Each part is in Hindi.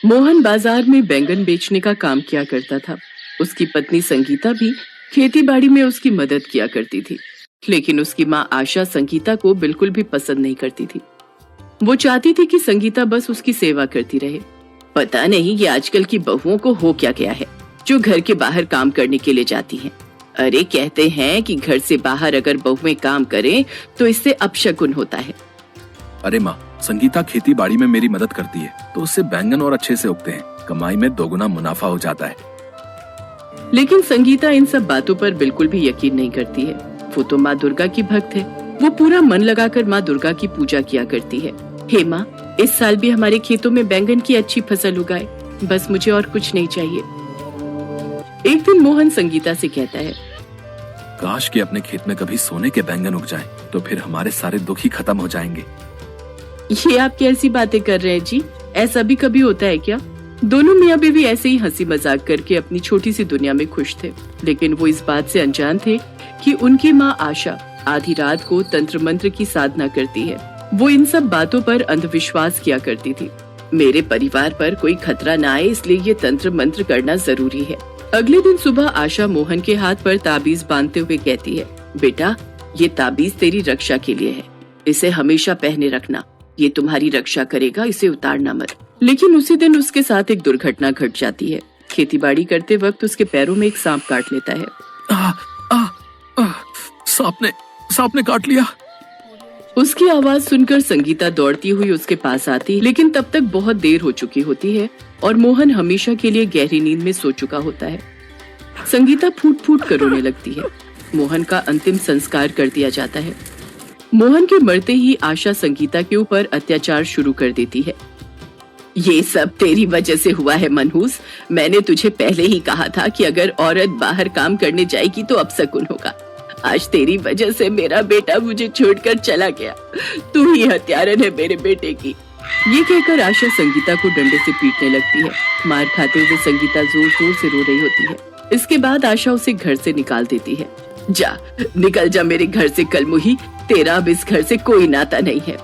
मोहन बाजार में बैंगन बेचने का काम किया करता था। उसकी पत्नी संगीता भी खेती बाड़ी में उसकी मदद किया करती थी, लेकिन उसकी माँ आशा संगीता को बिल्कुल भी पसंद नहीं करती थी। वो चाहती थी कि संगीता बस उसकी सेवा करती रहे। पता नहीं ये आजकल की बहुओं को हो क्या गया है, जो घर के बाहर काम करने के लिए जाती हैं। अरे कहते हैं कि घर से बाहर अगर बहुएं काम करें तो इससे अपशकुन होता है। अरे माँ, संगीता खेती बाड़ी में मेरी मदद करती है तो उससे बैंगन और अच्छे से उगते हैं, कमाई में दोगुना मुनाफा हो जाता है। लेकिन संगीता इन सब बातों पर बिल्कुल भी यकीन नहीं करती है। वो तो माँ दुर्गा की भक्त है। वो पूरा मन लगाकर माँ दुर्गा की पूजा किया करती है। हे माँ, इस साल भी हमारे खेतों में बैंगन की अच्छी फसल उगाए, बस मुझे और कुछ नहीं चाहिए। एक दिन मोहन संगीता से कहता है, काश कि अपने खेत में कभी सोने के बैंगन उग जाएं, तो फिर हमारे सारे दुख ही खत्म हो जाएंगे। ये आप कैसी बातें कर रहे हैं जी? ऐसा भी कभी होता है क्या? दोनों मियाँ बीवी ऐसे ही हंसी मजाक करके अपनी छोटी सी दुनिया में खुश थे, लेकिन वो इस बात से अनजान थे कि उनकी माँ आशा आधी रात को तंत्र मंत्र की साधना करती है। वो इन सब बातों पर अंधविश्वास किया करती थी। मेरे परिवार पर कोई खतरा न आए, इसलिए ये तंत्र मंत्र करना जरूरी है। अगले दिन सुबह आशा मोहन के हाथ पर ताबीज बांधते हुए कहती है, बेटा, ये ताबीज तेरी रक्षा के लिए है, इसे हमेशा पहने रखना, ये तुम्हारी रक्षा करेगा, इसे उतारना मत। लेकिन उसी दिन उसके साथ एक दुर्घटना घट जाती है। खेतीबाड़ी करते वक्त उसके पैरों में एक सांप काट लेता है। सांप ने काट लिया। उसकी आवाज सुनकर संगीता दौड़ती हुई उसके पास आती, लेकिन तब तक बहुत देर हो चुकी होती है और मोहन हमेशा के लिए गहरी नींद में सो चुका होता है। संगीता फूट फूट कर रोने लगती है। मोहन का अंतिम संस्कार कर दिया जाता है। मोहन के मरते ही आशा संगीता के ऊपर अत्याचार शुरू कर देती है। ये सब तेरी वजह से हुआ है मनहूस। मैंने तुझे पहले ही कहा था कि अगर औरत बाहर काम करने जाएगी तो अपशकुन होगा। आज तेरी वजह से मेरा बेटा मुझे छोड़कर चला गया। तू ही हत्यारन है मेरे बेटे की। ये कहकर आशा संगीता को डंडे से पीटने लगती है। मार खाते हुए संगीता जोर जोर से रो रही होती है। इसके बाद आशा उसे घर से निकाल देती है। जा, निकल जा मेरे घर से कलमुही, तेरा अब इस घर से कोई नाता नहीं है।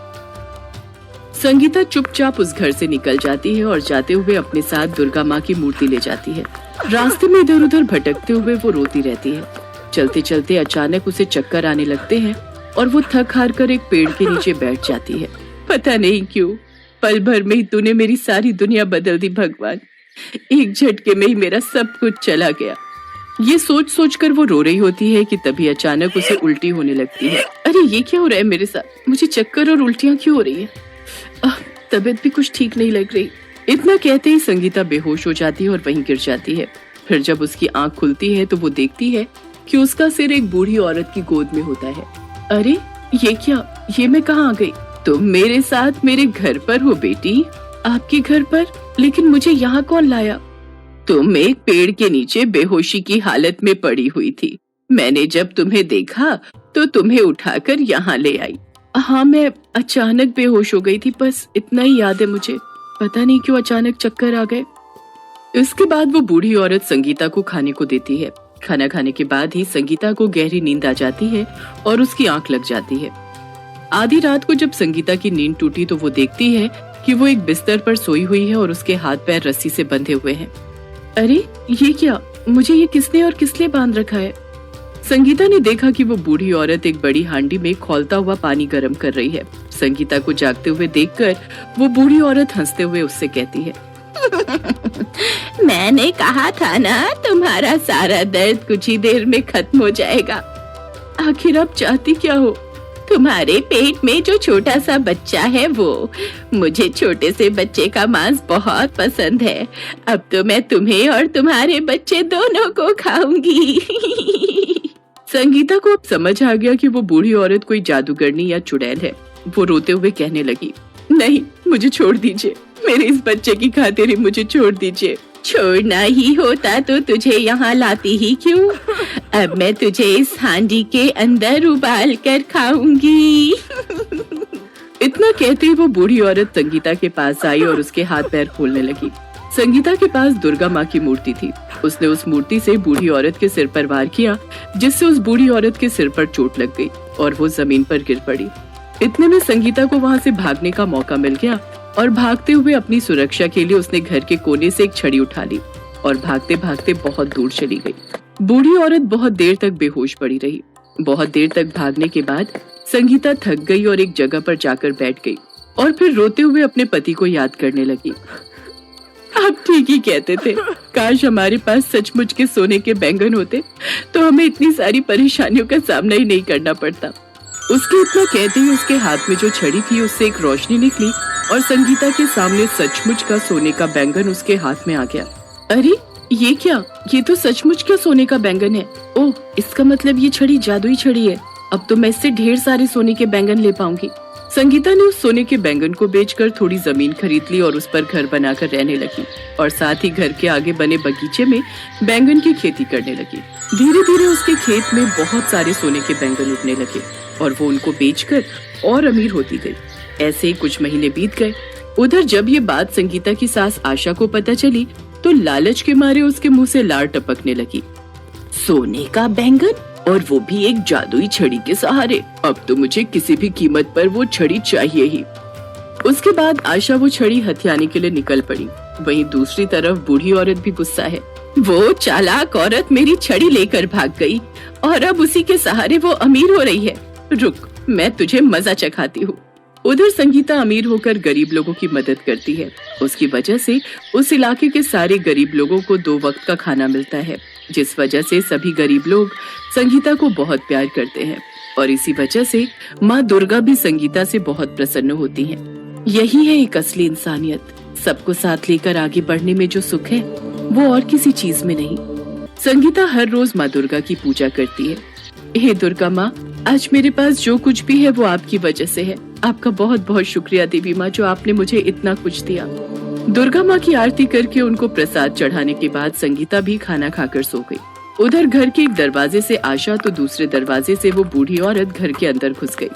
संगीता चुपचाप उस घर से निकल जाती है और जाते हुए अपने साथ दुर्गा माँ की मूर्ति ले जाती है। रास्ते में इधर उधर भटकते हुए वो रोती रहती है। चलते चलते अचानक उसे चक्कर आने लगते हैं और वो थक हार कर एक पेड़ के नीचे बैठ जाती है। पता नहीं क्यों पल भर में ही तूने मेरी सारी दुनिया बदल दी भगवान। एक झटके में ही मेरा सब कुछ चला गया। ये सोच सोच कर वो रो रही होती है कि तभी अचानक उसे उल्टी होने लगती है। अरे ये क्या हो रहा है मेरे साथ? मुझे चक्कर और उल्टियां क्यों हो रही है? तबीयत भी कुछ ठीक नहीं लग रही। इतना कहते ही संगीता बेहोश हो जाती है और वहीं गिर जाती है। फिर जब उसकी आंख खुलती है तो वो देखती है कि उसका सिर एक बूढ़ी औरत की गोद में होता है। अरे ये क्या? ये मैं कहाँ आ गई? तुम मेरे साथ मेरे घर पर हो बेटी। आपके घर पर? लेकिन मुझे यहाँ कौन लाया? तुम एक पेड़ के नीचे बेहोशी की हालत में पड़ी हुई थी। मैंने जब तुम्हें देखा तो तुम्हें उठाकर यहाँ ले आई। हाँ, मैं अचानक बेहोश हो गई थी, बस इतना ही याद है मुझे। पता नहीं क्यों अचानक चक्कर आ गए। इसके बाद वो बूढ़ी औरत संगीता को खाने को देती है। खाना खाने के बाद ही संगीता को गहरी नींद आ जाती है और उसकी आंख लग जाती है। आधी रात को जब संगीता की नींद टूटी तो वो देखती है कि वो एक बिस्तर पर सोई हुई है और उसके हाथ पैर रस्सी से बंधे हुए हैं। अरे ये क्या? मुझे ये किसने और किस लिए बांध रखा है? संगीता ने देखा कि वो बूढ़ी औरत एक बड़ी हांडी में खौलता हुआ पानी गर्म कर रही है। संगीता को जागते हुए देखकर वो बूढ़ी औरत हंसते हुए उससे कहती है, मैंने कहा था ना, तुम्हारा सारा दर्द कुछ ही देर में खत्म हो जाएगा। आखिर अब चाहती क्या हो? तुम्हारे पेट में जो छोटा सा बच्चा है वो, मुझे छोटे से बच्चे का मांस बहुत पसंद है। अब तो मैं तुम्हें और तुम्हारे बच्चे दोनों को खाऊंगी। संगीता को अब समझ आ गया कि वो बूढ़ी औरत कोई जादूगरनी या चुड़ैल है। वो रोते हुए कहने लगी, नहीं, मुझे छोड़ दीजिए, मेरे इस बच्चे की खातिर ही मुझे छोड़ दीजिए। छोड़ना ही होता तो तुझे यहाँ लाती ही क्यों? अब मैं तुझे इस हांडी के अंदर उबाल कर खाऊंगी। इतना कहते ही वो बूढ़ी औरत संगीता के पास आई और उसके हाथ पैर खोलने लगी। संगीता के पास दुर्गा माँ की मूर्ति थी। उसने उस मूर्ति से बूढ़ी औरत के सिर पर वार किया, जिससे उस बूढ़ी औरत के सिर पर चोट लग गई और वो जमीन पर गिर पड़ी। इतने में संगीता को वहाँ से भागने का मौका मिल गया और भागते हुए अपनी सुरक्षा के लिए उसने घर के कोने से एक छड़ी उठा ली और भागते भागते बहुत दूर चली गई। बूढ़ी औरत बहुत देर तक बेहोश पड़ी रही। बहुत देर तक भागने के बाद संगीता थक गई और एक जगह पर जाकर बैठ गई और फिर रोते हुए अपने पति को याद करने लगी। आप ठीक ही कहते थे, काश हमारे पास सचमुच के सोने के बैंगन होते तो हमें इतनी सारी परेशानियों का सामना ही नहीं करना पड़ता। उसके इतना कहते ही उसके हाथ में जो छड़ी थी उससे एक रोशनी निकली और संगीता के सामने सचमुच का सोने का बैंगन उसके हाथ में आ गया। अरे ये क्या, ये तो सचमुच का सोने का बैंगन है। ओह, इसका मतलब ये छड़ी जादुई छड़ी है। अब तो मैं इससे ढेर सारे सोने के बैंगन ले पाऊंगी। संगीता ने उस सोने के बैंगन को बेचकर थोड़ी जमीन खरीद ली और उस पर घर बनाकर रहने लगी और साथ ही घर के आगे बने बगीचे में बैंगन की खेती करने लगी। धीरे धीरे उसके खेत में बहुत सारे सोने के बैंगन उगने लगे और वो उनको बेचकर और अमीर होती गई। ऐसे ही कुछ महीने बीत गए। उधर जब ये बात संगीता की सास आशा को पता चली तो लालच के मारे उसके मुंह से लार टपकने लगी। सोने का बैंगन और वो भी एक जादुई छड़ी के सहारे, अब तो मुझे किसी भी कीमत पर वो छड़ी चाहिए ही। उसके बाद आशा वो छड़ी हथियाने के लिए निकल पड़ी। वहीं दूसरी तरफ बूढ़ी औरत भी गुस्सा है। वो चालाक औरत मेरी छड़ी लेकर भाग गई और अब उसी के सहारे वो अमीर हो रही है। रुक, मैं तुझे मजा चखाती हूँ। उधर संगीता अमीर होकर गरीब लोगों की मदद करती है। उसकी वजह से उस इलाके के सारे गरीब लोगों को 2 वक्त का खाना मिलता है, जिस वजह से सभी गरीब लोग संगीता को बहुत प्यार करते हैं और इसी वजह से माँ दुर्गा भी संगीता से बहुत प्रसन्न होती हैं। यही है एक असली इंसानियत। सबको साथ लेकर आगे बढ़ने में जो सुख है वो और किसी चीज में नहीं। संगीता हर रोज माँ दुर्गा की पूजा करती है। हे दुर्गा माँ, आज मेरे पास जो कुछ भी है वो आपकी वजह से है। आपका बहुत बहुत शुक्रिया देवी माँ, जो आपने मुझे इतना कुछ दिया। दुर्गा माँ की आरती करके उनको प्रसाद चढ़ाने के बाद संगीता भी खाना खाकर सो गई। उधर घर के एक दरवाजे से आशा तो दूसरे दरवाजे से वो बूढ़ी औरत घर के अंदर घुस गई।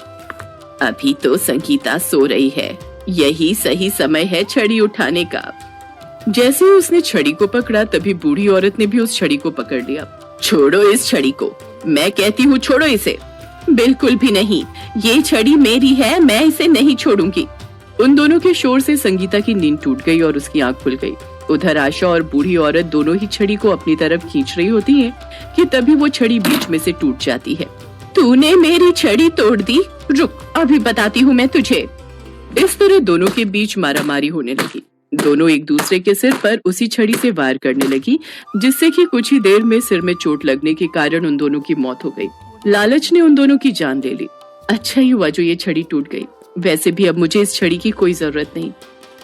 अभी तो संगीता सो रही है, यही सही समय है छड़ी उठाने का। जैसे ही उसने छड़ी को पकड़ा तभी बूढ़ी औरत ने भी उस छड़ी को पकड़ लिया। छोड़ो इस छड़ी को, मैं कहती हूँ छोड़ो इसे। बिल्कुल भी नहीं, ये छड़ी मेरी है, मैं इसे नहीं छोड़ूंगी। उन दोनों के शोर से संगीता की नींद टूट गई और उसकी आंख खुल गई। उधर आशा और बूढ़ी औरत दोनों ही छड़ी को अपनी तरफ खींच रही होती हैं कि तभी वो छड़ी बीच में से टूट जाती है। तूने मेरी छड़ी तोड़ दी, रुक अभी बताती हूँ मैं तुझे। इस तरह दोनों के बीच मारामारी होने लगी। दोनों एक दूसरे के सिर पर उसी छड़ी से वार करने लगी, जिससे कि कुछ ही देर में सिर में चोट लगने के कारण उन दोनों की मौत हो गई। लालच ने उन दोनों की जान ले ली। अच्छा ही हुआ जो ये छड़ी टूट गई। वैसे भी अब मुझे इस छड़ी की कोई जरूरत नहीं।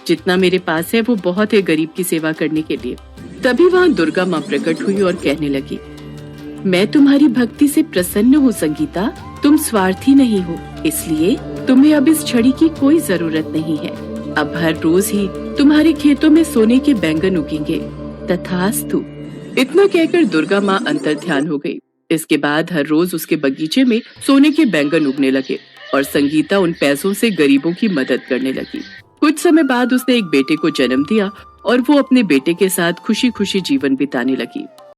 जितना मेरे पास है वो बहुत है गरीब की सेवा करने के लिए। तभी वहाँ दुर्गा माँ प्रकट हुई और कहने लगी, मैं तुम्हारी भक्ति से प्रसन्न हूँ संगीता। तुम स्वार्थी नहीं हो, इसलिए तुम्हें अब इस छड़ी की कोई जरूरत नहीं है। अब हर रोज ही तुम्हारे खेतों में सोने के बैंगन उगेंगे। तथास्तु। इतना कहकर दुर्गा माँ अंतर ध्यान हो गई। इसके बाद हर रोज उसके बगीचे में सोने के बैंगन उगने लगे और संगीता उन पैसों से गरीबों की मदद करने लगी। कुछ समय बाद उसने एक बेटे को जन्म दिया और वो अपने बेटे के साथ खुशी खुशी जीवन बिताने लगी।